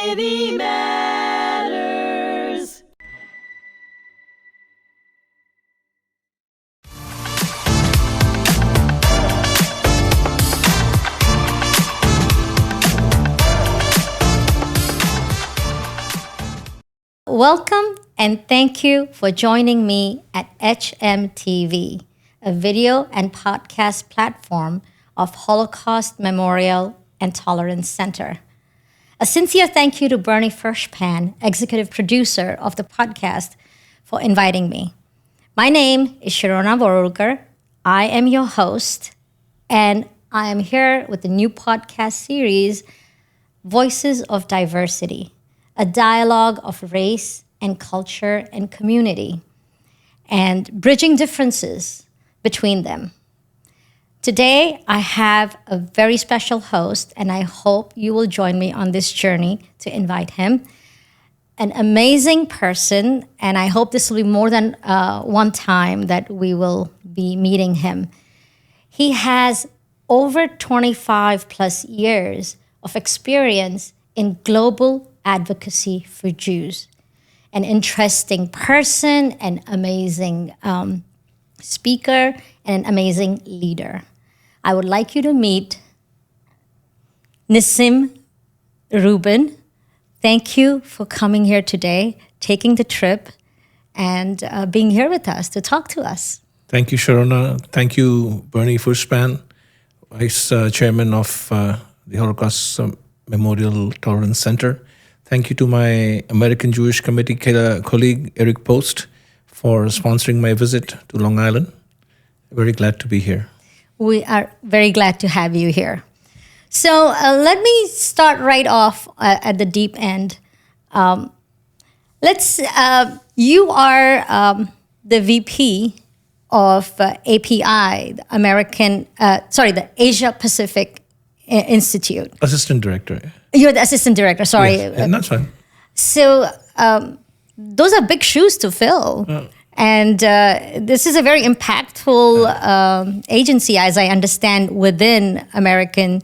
hmTV matters. Welcome and thank you for joining me at hmTV, a video and podcast platform of Holocaust Memorial and Tolerance Center. A sincere thank you to Bernie Fershpan, executive producer of the podcast, for inviting me. My name is Sherona Varulkar. I am your host, and I am here with the new podcast series, Voices of Diversity, a dialogue of race and culture and community, and bridging differences between them. Today, I have a very special host, and I hope you will join me on this journey to invite him. An amazing person, and I hope this will be more than one time that we will be meeting him. He has over 25 plus years of experience in global advocacy for Jews. An interesting person, an amazing speaker, and an amazing leader. I would like you to meet Nissim Reuben. Thank you for coming here today, taking the trip, and being here with us to talk to us. Thank you, Sherona. Thank you, Bernie Fershpan, Vice Chairman of the Holocaust Memorial Tolerance Center. Thank you to my American Jewish Committee colleague, Eric Post, for sponsoring my visit to Long Island. Very glad to be here. We are very glad to have you here. So let me start right off at the deep end. You are the VP of API, the Asia Pacific Institute. Assistant Director. You're the Assistant Director, sorry. Yes, and that's fine. So those are big shoes to fill. And this is a very impactful agency, as I understand, within American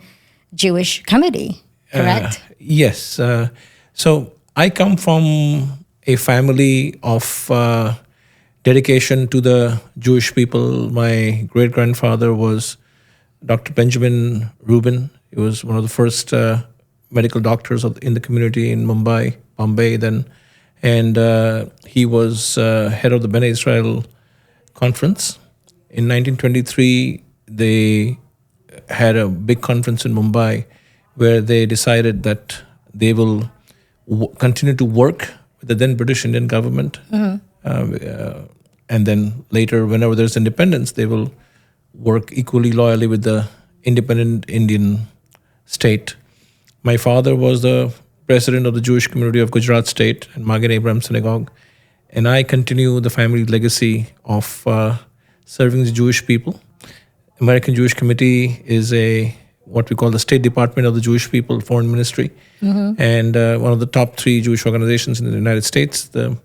Jewish Committee, correct? Yes. So I come from a family of dedication to the Jewish people. My great-grandfather was Dr. Benjamin Reuben. He was one of the first medical doctors in the community in Bombay then. And he was head of the Bene Israel conference. In 1923, they had a big conference in Mumbai where they decided that they will continue to work with the then British Indian government. And then later, whenever there's independence, they will work equally loyally with the independent Indian state. My father was the president of the Jewish community of Gujarat state and Magen Abraham Synagogue. And I continue the family legacy of serving the Jewish people. American Jewish Committee is what we call the State Department of the Jewish People, Foreign Ministry. And one of the top 3 Jewish organizations in the United States, the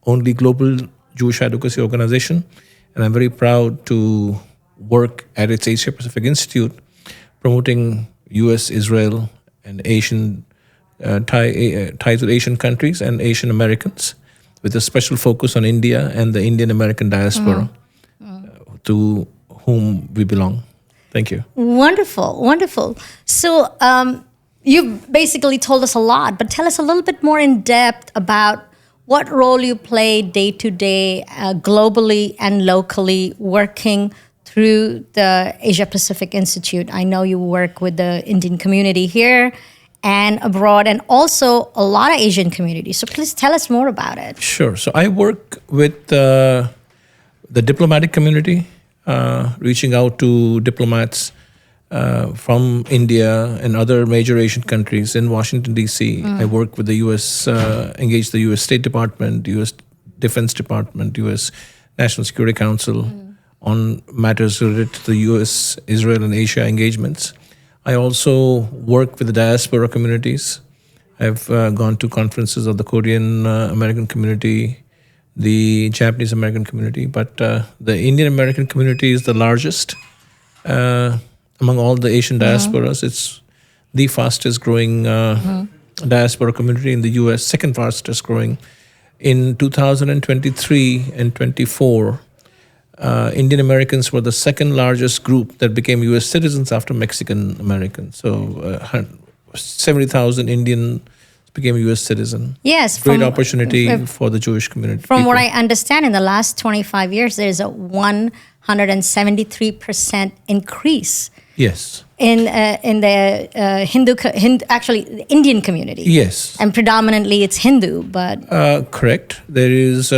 only global Jewish advocacy organization. And I'm very proud to work at its Asia Pacific Institute, promoting U.S., Israel, and Asian ties with Asian countries and Asian Americans, with a special focus on India and the Indian American diaspora, to whom we belong. Thank you. Wonderful, wonderful. So you basically told us a lot, but tell us a little bit more in depth about what role you play day to day, globally and locally, working through the Asia Pacific Institute. I know you work with the Indian community here and abroad, and also a lot of Asian communities. So please tell us more about it. Sure. So I work with the diplomatic community, reaching out to diplomats from India and other major Asian countries in Washington, D.C. I work with the U.S., engage the U.S. State Department, U.S. Defense Department, U.S. National Security Council on matters related to the U.S., Israel, and Asia engagements. I also work with the diaspora communities. I've gone to conferences of the Korean American community, the Japanese American community, but the Indian American community is the largest among all the Asian diasporas. It's the fastest growing diaspora community in the US, second fastest growing. In 2023 and 24, Indian Americans were the second largest group that became US citizens after Mexican Americans. So 70,000 Indian became US citizen. Yes. Great opportunity for the Jewish community. From what I understand, in the last 25 years, there's a 173% increase. Yes. In the actually the Indian community. Yes. And predominantly it's Hindu, but... Correct. There is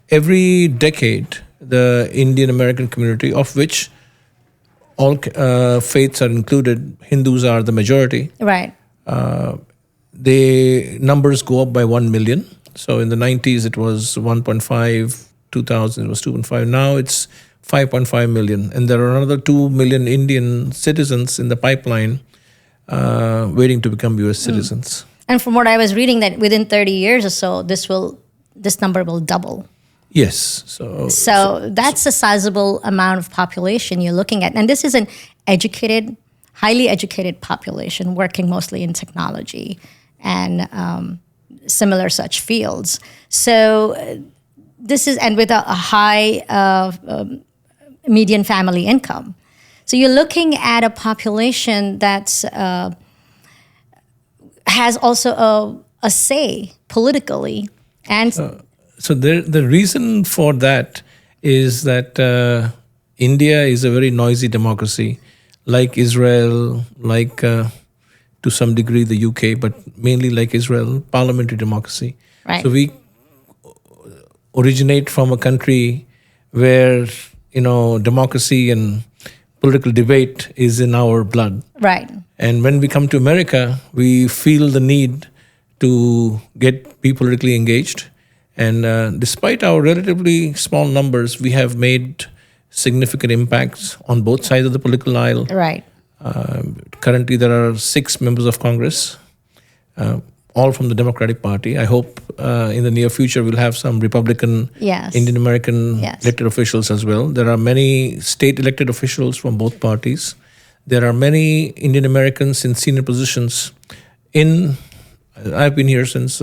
every decade the Indian American community, of which all faiths are included, Hindus are the majority. Right. The numbers go up by 1 million. So in the 90s it was 1.5, 2000 it was 2.5. Now it's 5.5 million. And there are another 2 million Indian citizens in the pipeline waiting to become US citizens. And from what I was reading, that within 30 years or so, this number will double. Yes. So that's a sizable amount of population you're looking at. And this is an educated, highly educated population working mostly in technology and similar such fields. So this is, and with a high median family income. So you're looking at a population that's has also a say politically. And so the reason for that is that India is a very noisy democracy, like Israel, like to some degree the UK, but mainly like Israel, parliamentary democracy. Right. So we originate from a country where, democracy and political debate is in our blood. Right. And when we come to America, we feel the need to be politically engaged. And despite our relatively small numbers, we have made significant impacts on both sides of the political aisle. Right. Currently, there are 6 members of Congress, all from the Democratic Party. I hope in the near future we'll have some Republican, Indian American elected officials as well. There are many state elected officials from both parties. There are many Indian Americans in senior positions. I've been here since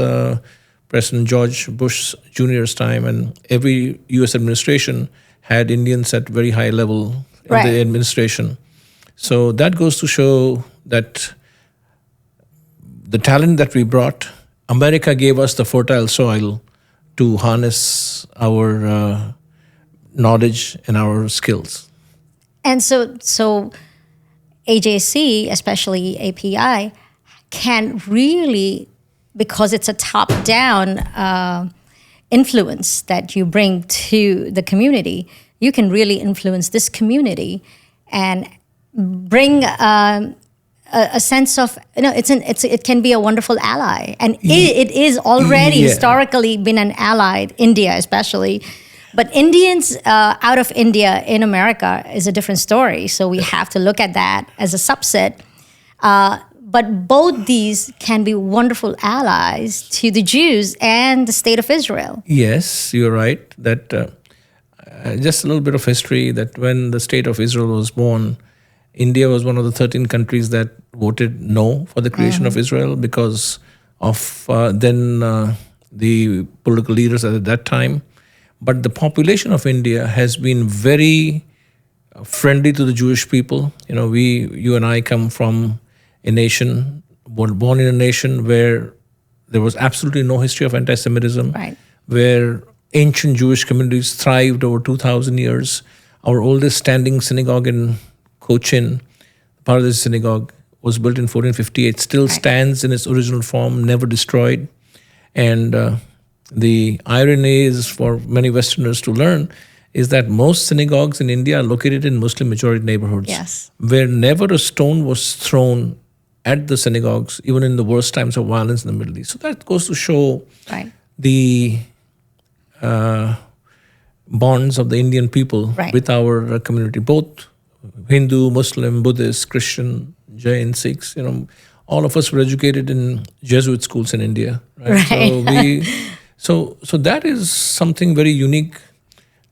President George Bush Jr.'s time, and every U.S. administration had Indians at very high level in the administration. So that goes to show that the talent that we brought, America gave us the fertile soil to harness our knowledge and our skills. And so AJC, especially API, can really, because it's a top-down influence that you bring to the community, you can really influence this community and bring a sense of, it can be a wonderful ally. And it is already historically been an ally, India especially. But Indians out of India in America is a different story. So we have to look at that as a subset. But both these can be wonderful allies to the Jews and the state of Israel. Yes, you're right. That just a little bit of history, that when the state of Israel was born, India was one of the 13 countries that voted no for the creation of Israel because of the political leaders at that time. But the population of India has been very friendly to the Jewish people. You and I come from a nation, born in a nation where there was absolutely no history of antisemitism, where ancient Jewish communities thrived over 2,000 years. Our oldest standing synagogue in Cochin, part of the synagogue, was built in 1458, still stands in its original form, never destroyed. And the irony is, for many Westerners to learn, is that most synagogues in India are located in Muslim-majority neighborhoods, where never a stone was thrown at the synagogues, even in the worst times of violence in the Middle East. So that goes to show the bonds of the Indian people with our community, both Hindu, Muslim, Buddhist, Christian, Jain, Sikhs. All of us were educated in Jesuit schools in India. So that is something very unique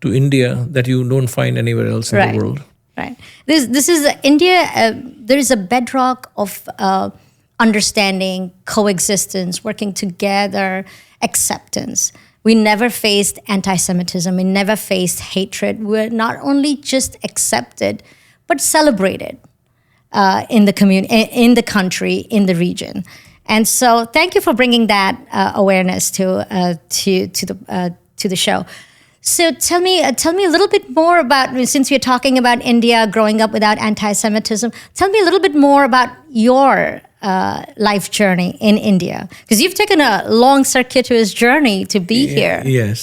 to India that you don't find anywhere else in the world. Right. This is India. There is a bedrock of understanding, coexistence, working together, acceptance. We never faced anti-Semitism. We never faced hatred. We're not only just accepted, but celebrated in the community, in the country, in the region. And so, thank you for bringing that awareness to the show. So, tell me a little bit more about, since we're talking about India growing up without anti-Semitism. Tell me a little bit more about your life journey in India, because you've taken a long, circuitous journey to be here. Yes.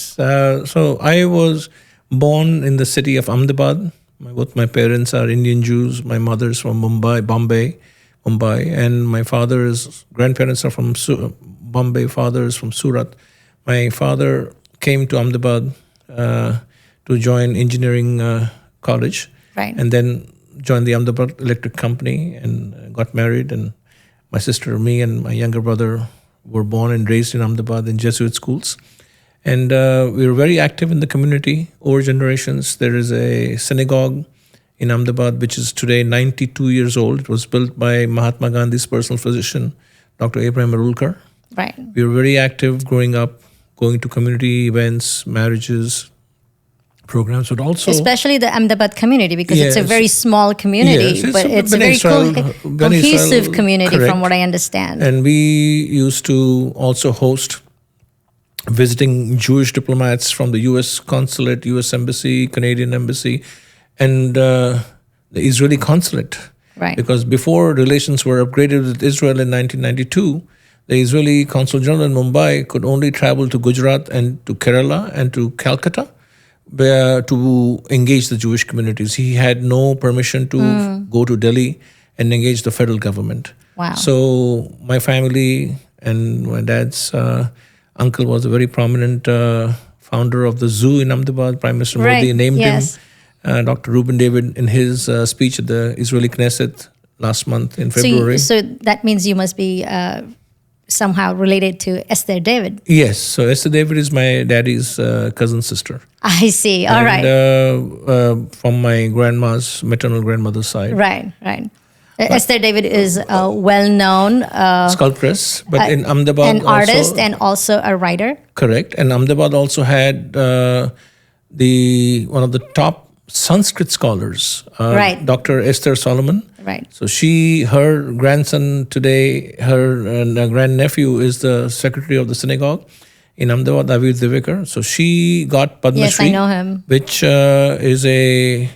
So I was born in the city of Ahmedabad. Both my parents are Indian Jews. My mother is from Bombay, and my father's grandparents are from Bombay. Father is from Surat. My father came to Ahmedabad to join engineering college, Right. and then joined the Ahmedabad Electric Company and got married. And my sister, me, and my younger brother were born and raised in Ahmedabad in Jesuit schools. And we were very active in the community over generations. There is a synagogue in Ahmedabad, which is today 92 years old. It was built by Mahatma Gandhi's personal physician, Dr. Abraham Varulkar. Right. We were very active growing up, going to community events, marriages, programs, but also Especially the Ahmedabad community, because it's a Yes. very small community, Yes, but it's a Bene very Israel- Bene cohesive Israel, community, correct. from what I understand. And we used to also host visiting Jewish diplomats from the U.S. consulate, U.S. embassy, Canadian embassy, and the Israeli consulate. Right. Because before relations were upgraded with Israel in 1992, the Israeli consul general in Mumbai could only travel to Gujarat and to Kerala and to Calcutta to engage the Jewish communities. He had no permission to go to Delhi and engage the federal government. Wow. So my family and my dad's uncle was a very prominent founder of the zoo in Ahmedabad. Prime Minister Modi Right, named yes. him. Dr. Reuben David in his speech at the Israeli Knesset last month in February. So that means you must be somehow related to Esther David. Yes, so Esther David is my daddy's cousin sister. I see. All right. From my grandma's maternal grandmother's side. Right. Esther David is a well-known Sculptress, but in Ahmedabad an also, artist and also a writer. correct. And Ahmedabad also had one of the top Sanskrit scholars, Right. Dr. Esther Solomon. Right. So her grandson today, her grandnephew is the secretary of the synagogue in Ahmedabad, Aviv Divekar. So she got Padma Yes, Shri, I know him. which is a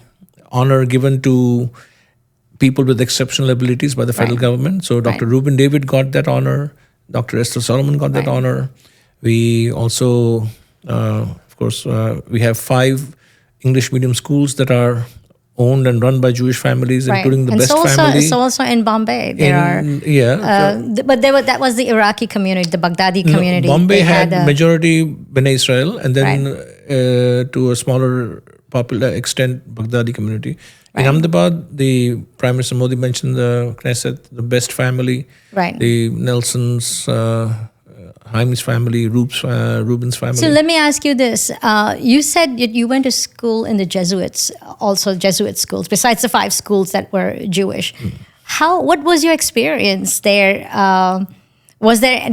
honor given to people with exceptional abilities by the federal Right. government. So Dr. Right. Reuben David got that honor. Dr. Esther Solomon got that Right. honor. We also, of course, we have 5 English medium schools that are owned and run by Jewish families, Right. including the And Best so family. also in Bombay there are. But that was the Iraqi community, the Baghdadi community. Bombay They had a- majority Bene Israel, and then to a smaller popular extent Baghdadi community. In Ahmedabad, the Prime Minister Modi mentioned the Knesset, the Best family, Right. the Nelsons, Haim's family, Reuben's family. So let me ask you this. You said you went to school in the Jesuits, also Jesuit schools, besides the 5 schools that were Jewish. What was your experience there?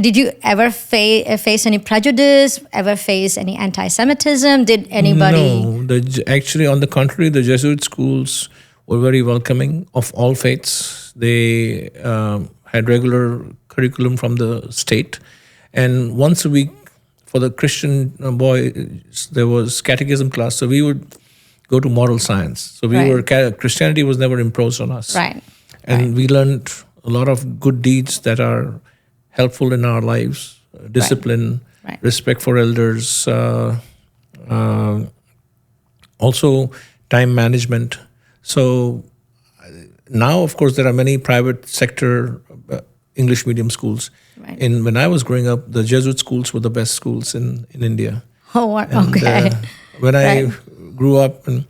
Did you ever face any prejudice, ever face any anti-Semitism? Did anybody? No, actually, on the contrary, the Jesuit schools were very welcoming of all faiths. They had regular curriculum from the state. And once a week for the Christian boys, there was catechism class. So we would go to moral science. So Christianity was never imposed on us. Right. And we learned a lot of good deeds that are helpful in our lives. Discipline, Right. respect for elders, also time management. So now, of course, there are many private sector English medium schools. Right. When I was growing up, the Jesuit schools were the best schools in India. Oh, And, okay. when I Right. grew up and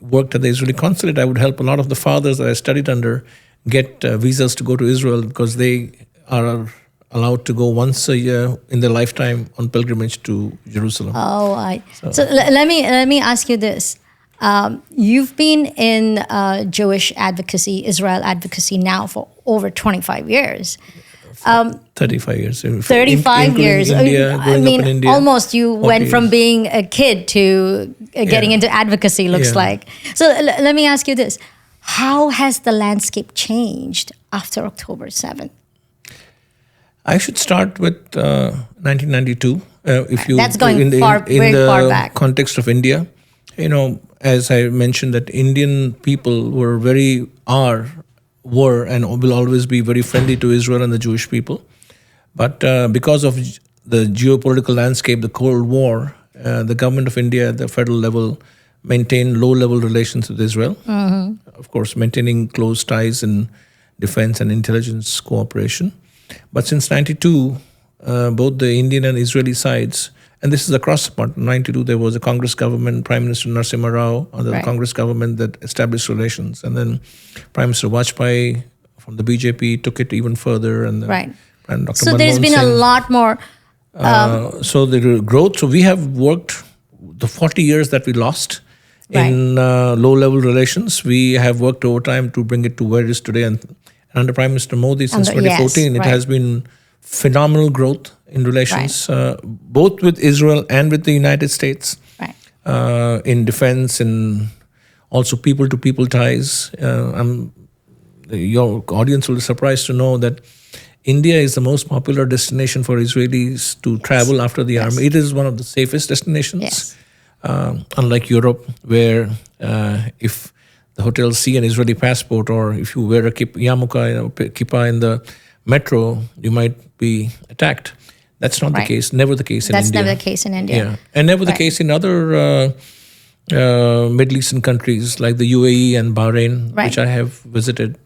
worked at the Israeli consulate, I would help a lot of the fathers that I studied under get visas to go to Israel, because they are allowed to go once a year in their lifetime on pilgrimage to Jerusalem. So let me ask you this. You've been in Jewish advocacy, Israel advocacy now for over 25 years. 35 years. 35 years. India, I growing mean, up in India. almost you went 40 from years. being a kid to getting Yeah. into advocacy, looks Yeah. like. So let me ask you this. How has the landscape changed after October 7th? I should start with 1992. If you That's going in the, very the far back. context of India, as I mentioned, that Indian people were and will always be very friendly to Israel and the Jewish people. But because of the geopolitical landscape, the Cold War, the government of India at the federal level maintained low-level relations with Israel. Of course, maintaining close ties in defense and intelligence cooperation. But since 92, both the Indian and Israeli sides, and this is across the part, 92 there was a Congress government, Prime Minister Nissim Reuben under the Congress government that established relations. And then Prime Minister Vajpayee from the BJP took it even further. And then and Dr. So there's Manmohan been a Singh. lot more. So the growth, so we have worked the 40 years that we lost in low-level relations. We have worked overtime to bring it to where it is today. And under Prime Minister Modi since 2014, it has been phenomenal growth in relations, both with Israel and with the United States, in defense and also people-to-people ties. Your audience will be surprised to know that India is the most popular destination for Israelis to travel after the army. It is one of the safest destinations, unlike Europe, where if the hotels see an Israeli passport, or if you wear a kippah in the metro, you might be attacked. That's not the case. Never the case in India. That's never the case in India. Yeah, and never the case in other Middle Eastern countries like the UAE and Bahrain, which I have visited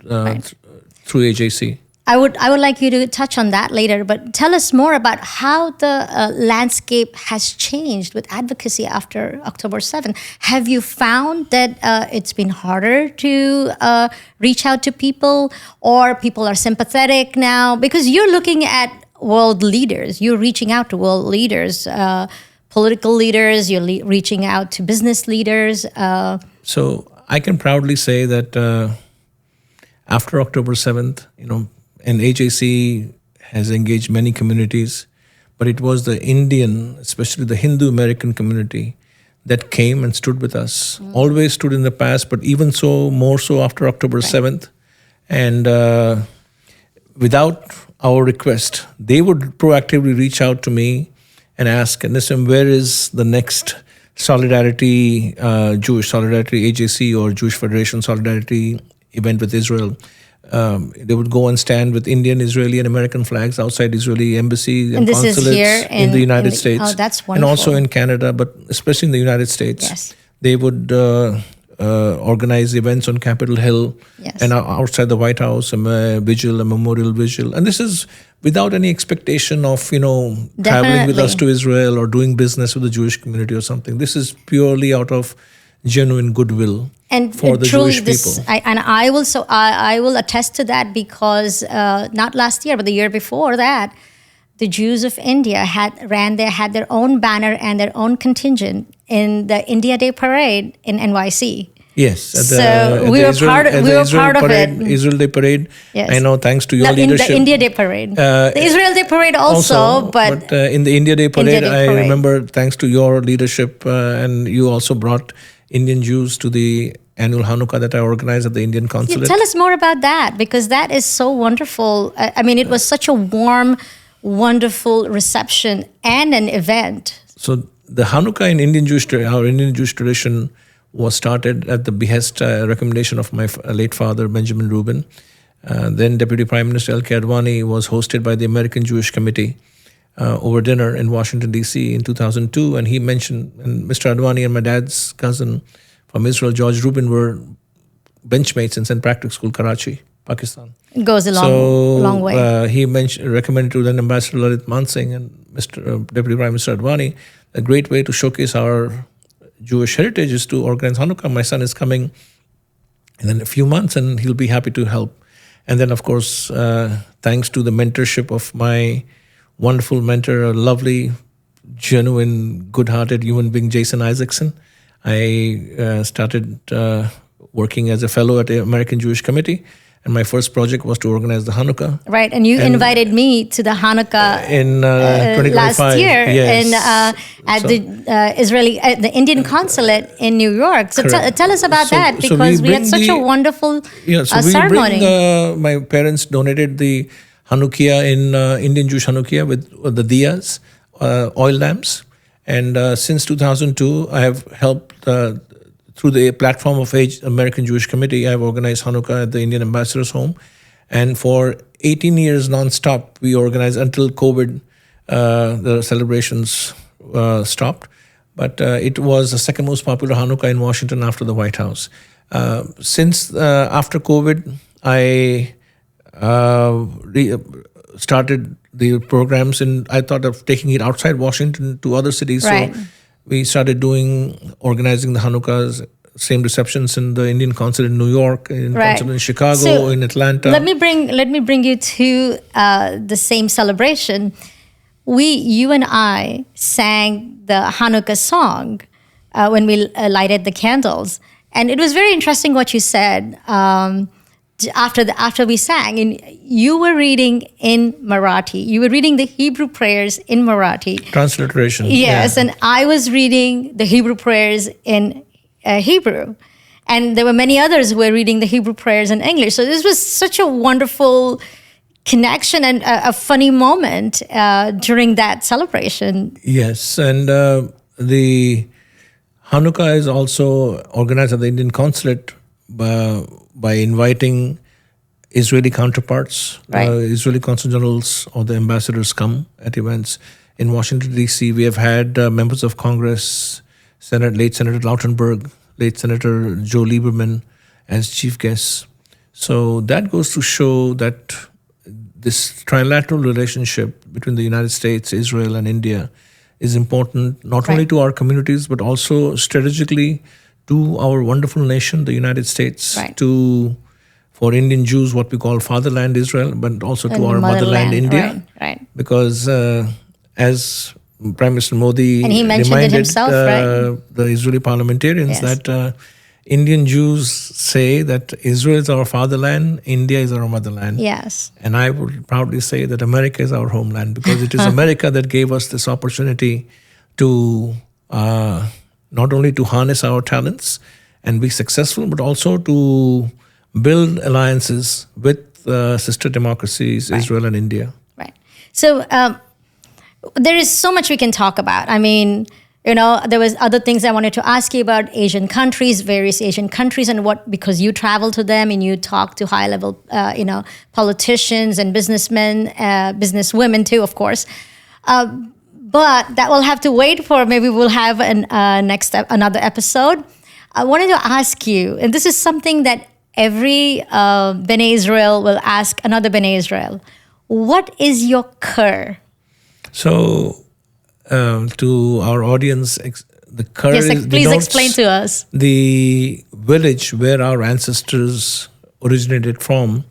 through AJC. I would like you to touch on that later, but tell us more about how the landscape has changed with advocacy after October 7th. Have you found that it's been harder to reach out to people, or people are sympathetic now? Because you're looking at world leaders, you're reaching out to world leaders, political leaders, you're reaching out to business leaders. So I can proudly say that after October 7th, and AJC has engaged many communities, but it was the Indian, especially the Hindu American community, that came and stood with us. Always stood in the past, but even so, more so after October 7th. And without our request, they would proactively reach out to me and ask, Nissim, where is the next Solidarity, Jewish Solidarity AJC or Jewish Federation Solidarity event with Israel? They would go and stand with Indian, Israeli, and American flags outside Israeli embassies and consulates this is here in the United States. Oh, that's wonderful. And also in Canada, but especially in the United States. Yes. They would organize events on Capitol Hill and outside the White House, a vigil, a memorial vigil. And this is without any expectation of, traveling with us to Israel or doing business with the Jewish community or something. This is purely out of genuine goodwill for the Jewish people. I will attest to that, because not last year, but the year before that, the Jews of India had their own banner and their own contingent in the India Day Parade in NYC. Yes, we were part of it. Israel Day Parade. Yes. I know, thanks to your leadership. In the India Day Parade, the Israel Day Parade also, but in the India Day Parade, I remember, thanks to your leadership, and you also brought Indian Jews to the annual Hanukkah that I organized at the Indian consulate. Tell us more about that, because that is so wonderful. I mean, it was such a warm, wonderful reception and an event. So the Hanukkah in our Indian Jewish tradition was started at the behest, recommendation of my late father, Benjamin Reuben. Then Deputy Prime Minister L.K. Advani was hosted by the American Jewish Committee over dinner in Washington, D.C. in 2002. And he mentioned, and Mr. Advani and my dad's cousin from Israel, George Rubin, were benchmates in St. Patrick's School, Karachi, Pakistan. It goes a long way. He recommended to then Ambassador Lalit Mansingh and Deputy Prime Minister Advani, a great way to showcase our Jewish heritage is to organize Hanukkah. My son is coming in a few months and he'll be happy to help. And then, of course, thanks to the mentorship of my wonderful mentor, a lovely, genuine, good-hearted human being, Jason Isaacson, I started working as a fellow at the American Jewish Committee. And my first project was to organize the Hanukkah. Right, and you invited me to the Hanukkah in 2025 last year yes. At the Indian consulate in New York. So tell us about that, because we had such a wonderful ceremony. My parents donated the Hanukkah in Indian Jewish Hanukkah with the diyas, oil lamps. And since 2002, I have helped through the platform of American Jewish Committee. I have organized Hanukkah at the Indian Ambassador's Home. And for 18 years non-stop, we organized until COVID, the celebrations stopped. But it was the second most popular Hanukkah in Washington after the White House. Since after COVID, I started the programs, and I thought of taking it outside Washington to other cities. Right. So we started organizing the Hanukkahs, same receptions in the Indian consulate in New York, in consulate in Chicago, in Atlanta. Let me bring you to the same celebration. You and I sang the Hanukkah song when we lighted the candles, and it was very interesting what you said. After we sang, and you were reading in Marathi. You were reading the Hebrew prayers in Marathi. Transliteration. Yes, and I was reading the Hebrew prayers in Hebrew. And there were many others who were reading the Hebrew prayers in English. So this was such a wonderful connection and a funny moment during that celebration. Yes, and the Hanukkah is also organized at the Indian consulate by inviting Israeli counterparts. Israeli consul generals or the ambassadors come at events. In Washington, D.C., we have had members of Congress, late Senator Lautenberg, late Senator Joe Lieberman as chief guests. So that goes to show that this trilateral relationship between the United States, Israel, and India is important not only to our communities, but also strategically to our wonderful nation, the United States, for Indian Jews, what we call fatherland Israel, but also to our motherland India. Right. Because as Prime Minister Modi and he mentioned reminded it himself, the Israeli parliamentarians that Indian Jews say that Israel is our fatherland, India is our motherland. Yes. And I would proudly say that America is our homeland, because it is America that gave us this opportunity to not only to harness our talents and be successful, but also to build alliances with sister democracies, Israel and India. Right. So there is so much we can talk about. I mean, there was other things I wanted to ask you about Asian countries, various Asian countries, and because you travel to them and you talk to high-level, politicians and businessmen, businesswomen too, of course. But that will have to wait for, maybe we'll have another episode. I wanted to ask you, and this is something that every Bene Israel will ask another Bene Israel. What is your Kur? So, to our audience, the Kur please explain to us. The village where our ancestors originated from.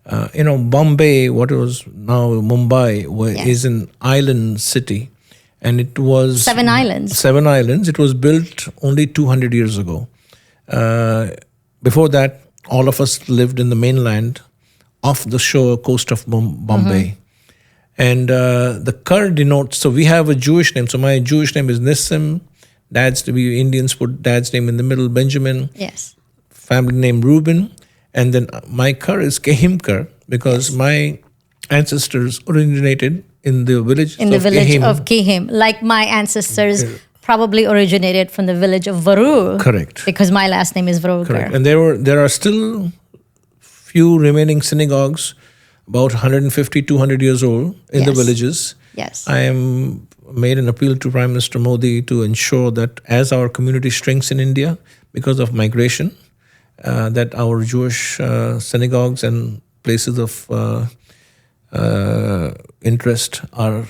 Bombay, what was now Mumbai, is an island city. And it was... 7 islands. 7 islands. It was built only 200 years ago. Before that, all of us lived in the mainland off the shore coast of Bombay. And the Kur denotes... So we have a Jewish name. So my Jewish name is Nissim. Indians put dad's name in the middle, Benjamin. Yes. Family name Reuben. And then my Kur is Kur, because my ancestors originated in the village of Kihim. Like my ancestors probably originated from the village of Varul. Correct. Because my last name is Varulkar. Correct. And there are still few remaining synagogues, about 150, 200 years old in the villages. Yes. I made an appeal to Prime Minister Modi to ensure that as our community shrinks in India because of migration, that our Jewish synagogues and places of interest are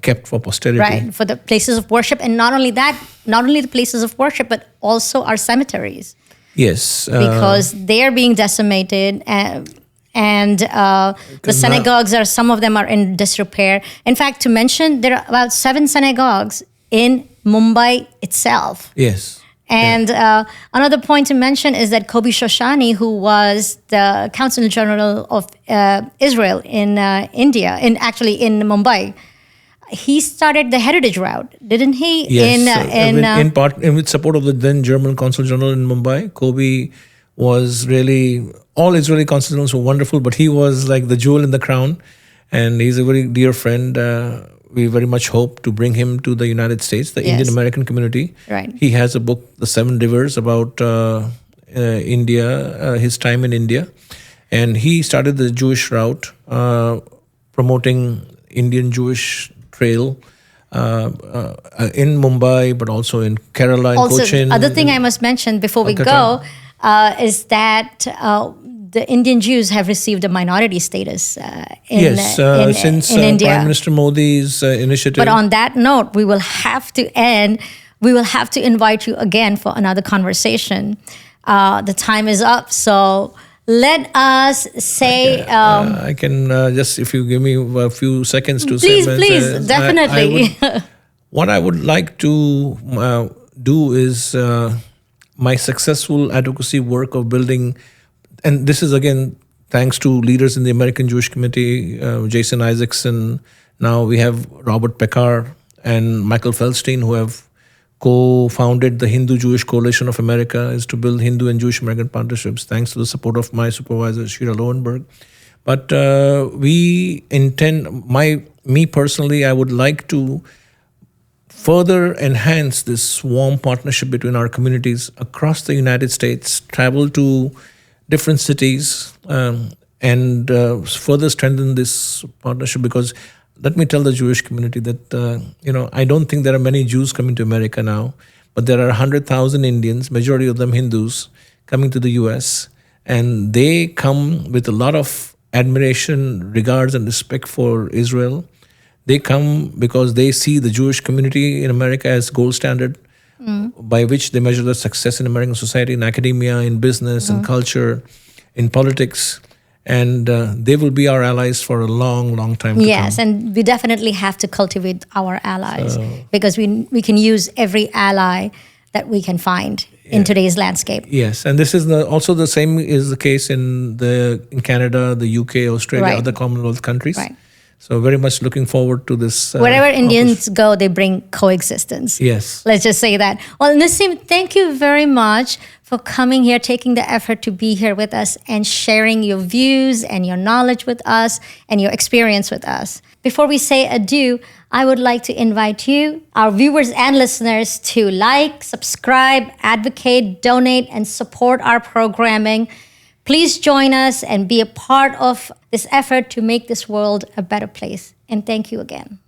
kept for posterity. Right, for the places of worship. And not only that, not only the places of worship, but also our cemeteries. Yes. Because they are being decimated, and the synagogues some of them are in disrepair. In fact, to mention, there are about 7 synagogues in Mumbai itself. Yes. And another point to mention is that Kobi Shoshani, who was the Consul General of Israel in India, in Mumbai, he started the Heritage Route, didn't he? Yes, in part, with support of the then German Consul General in Mumbai. Kobe was really, all Israeli consul generals were wonderful, but he was like the jewel in the crown, and he's a very dear friend. We very much hope to bring him to the United States, the Indian American community. Right. He has a book, The Seven Rivers, about India, his time in India, and he started the Jewish route, promoting Indian Jewish trail in Mumbai, but also in Kerala, in Also, Cochin. other thing I must mention before we go is that the Indian Jews have received a minority status since in India. Prime Minister Modi's initiative. But on that note, we will have to end. We will have to invite you again for another conversation. The time is up, so let us say. I can just, if you give me a few seconds to please, say. Please, definitely. What I would like to do is my successful advocacy work of building, and this is again thanks to leaders in the American Jewish Committee, Jason Isaacson. Now we have Robert Pekar and Michael Feldstein, who have co-founded the Hindu-Jewish Coalition of America, is to build Hindu and Jewish American partnerships, thanks to the support of my supervisor, Shira Lowenberg. But we intend, me personally, I would like to further enhance this warm partnership between our communities across the United States, travel to different cities, and further strengthen this partnership, because let me tell the Jewish community that, I don't think there are many Jews coming to America now, but there are 100,000 Indians, majority of them Hindus, coming to the US, and they come with a lot of admiration, regards, and respect for Israel. They come because they see the Jewish community in America as gold standard by which they measure the success in American society, in academia, in business, in culture, in politics. And they will be our allies for a long, long time to come. Yes, and we definitely have to cultivate our allies because we can use every ally that we can find in today's landscape. Yes, and this is also the same is the case in Canada, the UK, Australia, other Commonwealth countries. Right. So very much looking forward to this. Wherever Indians go, they bring coexistence. Yes. Let's just say that. Well, Nissim, thank you very much for coming here, taking the effort to be here with us and sharing your views and your knowledge with us and your experience with us. Before we say adieu, I would like to invite you, our viewers and listeners, to like, subscribe, advocate, donate, and support our programming. Please join us and be a part of this effort to make this world a better place. And thank you again.